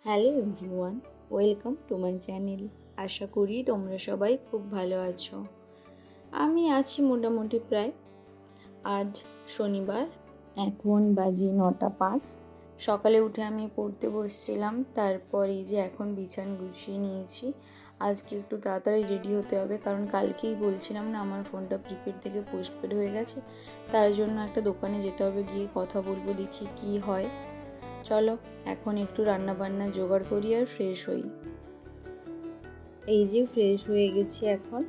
Hello everyone, welcome to my channel. আশা করি তোমরা সবাই খুব ভালো আছো। আমি আছি মোটামুটি প্রায়। আজ শনিবার, এখন বাজে 9:05। সকালে উঠে আমি পড়তে বসছিলাম, তারপর এই যে এখন বিছানা গুছিয়ে নিয়েছি। আজকে একটু তাড়াতাড়ি রেডি হতে হবে, কারণ কালকেই বলছিলাম না আমার ফোনটা প্রিপেড থেকে পোস্টপেড হয়ে গেছে। তার জন্য একটা দোকানে যেতে হবে, গিয়ে কথা বলবো, দেখি কি হয়। চলো এখন একটু রান্না বান্না জোগাড় করি আর ফ্রেশ হই। এই যে ফ্রেশ হয়ে গেছি, এখন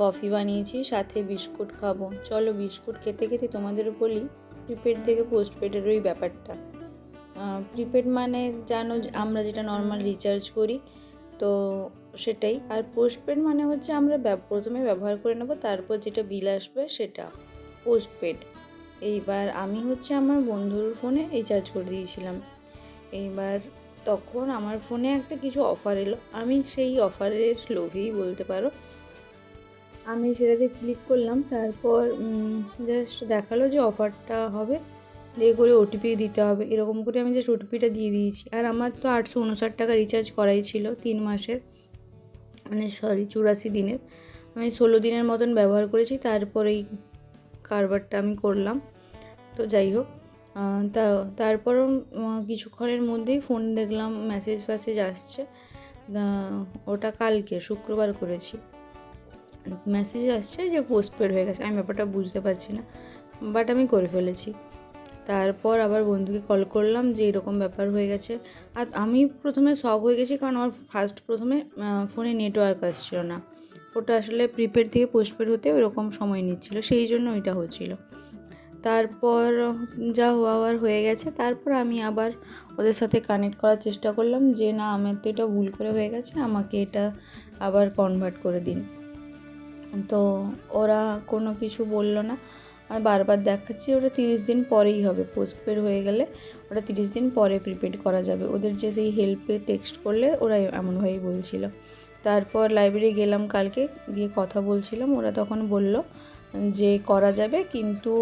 কফি বানিয়েছি, সাথে বিস্কুট খাবো। চলো বিস্কুট খেতে খেতে তোমাদেরও বলি প্রিপেড থেকে পোস্টপেডের ওই ব্যাপারটা। প্রিপেড মানে জানো আমরা যেটা নর্মাল রিচার্জ করি, তো সেটাই। আর পোস্টপেড মানে হচ্ছে আমরা প্রথমে ব্যবহার করে নেবো, তারপর যেটা বিল আসবে সেটা পোস্টপেড। এইবার আমি হচ্ছে আমার বন্ধুর ফোনে রিচার্জ করে দিয়েছিলাম। এইবার তখন আমার ফোনে একটা কিছু অফার এলো, আমি সেই অফারের লোভেই বলতে পারো, আমি সেটাতে ক্লিক করলাম। তারপর জাস্ট দেখালো যে অফারটা হবে, দিয়ে করে ওটিপি দিতে হবে, এরকম করে আমি জাস্ট ওটিপিটা দিয়ে দিয়েছি। আর আমার তো 859 টাকা রিচার্জ করাই ছিল 3 মাসের, মানে 84 দিনের। আমি 16 দিনের মতন ব্যবহার করেছি, তারপরে এই কারবারটা আমি করলাম। তো যাই হোক, তারপরও কিছুক্ষণের মধ্যেই ফোন দেখলাম মেসেজ আসছে। ওটা কালকে শুক্রবার করেছি, মেসেজ আসছে যে পোস্টপেড হয়ে গেছে। আমি ব্যাপারটা বুঝতে পারছি না, বাট আমি করে ফেলেছি। তারপর আবার বন্ধুকে কল করলাম যে এরকম ব্যাপার হয়ে গেছে। আর আমি প্রথমে শক হয়ে গেছি, কারণ আমার প্রথমে ফোনে নেটওয়ার্ক আসছিল না। ওটা আসলে প্রিপেড থেকে পোস্টপেড হতে ওরকম সময় নিচ্ছিল, সেই জন্য ওইটা হচ্ছিলো। তারপর যা হওয়ার হয়ে গেছে। তারপর আমি আবার ওদের সাথে কানেক্ট করার চেষ্টা করলাম যে না, আমার তো এটা ভুল করে হয়ে গেছে, আমাকে এটা আবার কনভার্ট করে দিন। তো ওরা কোনো কিছু বললো না। আমি বারবার দেখাচ্ছি ওটা 30 দিন পরেই হবে, পোস্টপেড হয়ে গেলে ওটা 30 দিন পরে প্রিপেড করা যাবে। ওদের যে সেই হেল্পে টেক্সট করলে ওরা এমনভাবেই বলছিল। তারপর লাইব্রেরি গেলাম কালকে, গিয়ে কথা বলছিলাম। ওরা তখন বলল যে করা যাবে, কিন্তু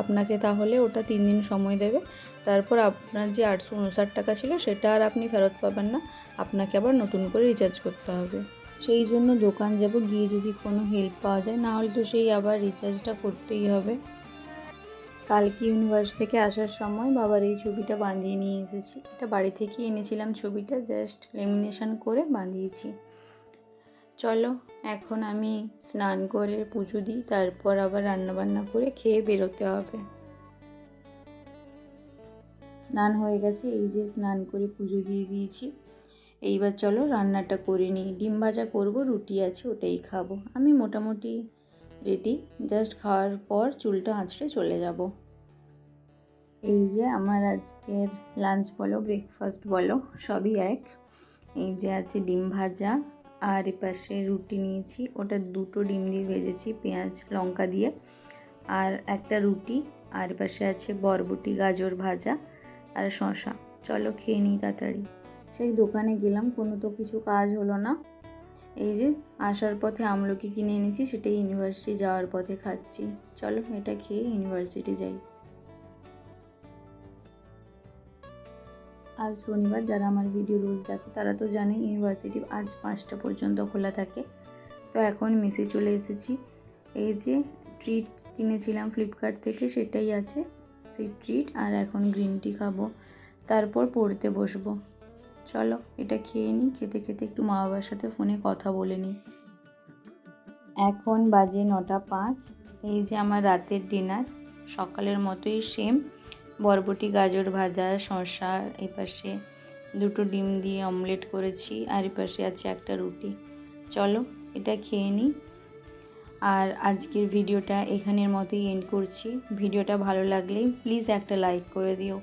আপনাকে তাহলে ওটা 3 দিন সময় দেবে। তারপর আপনার যে 859 টাকা ছিল সেটা আর আপনি ফেরত পাবেন না, আপনাকে আবার নতুন করে রিচার্জ করতে হবে। সেই জন্য দোকান যাব, গিয়ে যদি কোনো হেল্প পাওয়া যায়, না হলে তো সেই আবার রিচার্জটা করতেই হবে। কালকে ইউনিভার্সিটি থেকে আসার সময় বাবার এই ছবিটা বাঁধিয়ে নিয়ে এসেছি। এটা বাড়ি থেকেই এনেছিলাম, ছবিটা জাস্ট লেমিনেশন করে বাঁধিয়েছি। চলো এখন আমি স্নান করে পুজো দিই, তারপর আবার রান্নাবান্না করে খেয়ে বেরোতে হবে। স্নান হয়ে গেছে, এই যে স্নান করে পুজো দিয়ে দিয়েছি। এইবার চলো রান্নাটা করে নিই। ডিম ভাজা করব, রুটি আছে ওটাই খাবো। আমি মোটামুটি রেডি, জাস্ট খাওয়ার পর চুলটা আঁচড়ে চলে যাব। এই যে আমার আজকের লাঞ্চ বলো ব্রেকফাস্ট বলো সবই এক। এই যে আছে ডিম ভাজা, আর এপাশে রুটি নিয়েছি, ওটা 2টো ডিম দিয়ে ভেজেছি পেঁয়াজ লঙ্কা দিয়ে, আর একটা রুটি। আর এপাশে আছে বরবটি গাজর ভাজা আর শসা। চলো খেয়ে নিই তাড়াতাড়ি। সেই দোকানে গেলাম, কোনো তো কিছু কাজ হলো না। এই যে আসার পথে আমলকি কিনে এনেছি, সেটাই ইউনিভার্সিটি যাওয়ার পথে খাচ্ছি। চলো এটা খেয়ে ইউনিভার্সিটি যাই। আজ শনিবার, যারা আমার ভিডিও রোজ দেখো তারা তো জানে ইউনিভার্সিটি আজ 5টা পর্যন্ত খোলা থাকে। তো এখন মেসে চলে এসেছি। এই যে ট্রিট কিনেছিলাম ফ্লিপকার্ট থেকে, সেটাই আছে সেই ট্রিট। আর এখন গ্রিন টি খাবো, তারপর পড়তে বসবো। চলো এটা খেয়ে নিই, খেতে খেতে একটু মা বাবার সাথে ফোনে কথা বলে নিই। এখন বাজে 9:05। এই যে আমার রাতের ডিনার, সকালের মতোই সেম। বরবটি গাজর ভাজা, শসা, এপাশে 2টো ডিম দিয়ে অমলেট করেছি, আর এপাশে আছে একটা রুটি। চলো এটা খেয়ে নিই। আর আজকের ভিডিওটা এখানের মতোই এন্ড করছি। ভিডিওটা ভালো লাগলে প্লিজ একটা লাইক করে দিও,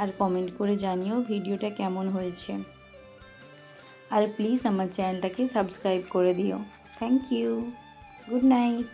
আর কমেন্ট করে জানিও ভিডিওটা কেমন হয়েছে। আর প্লিজ আমার চ্যানেলটাকে সাবস্ক্রাইব করে দিও। Thank you, good night.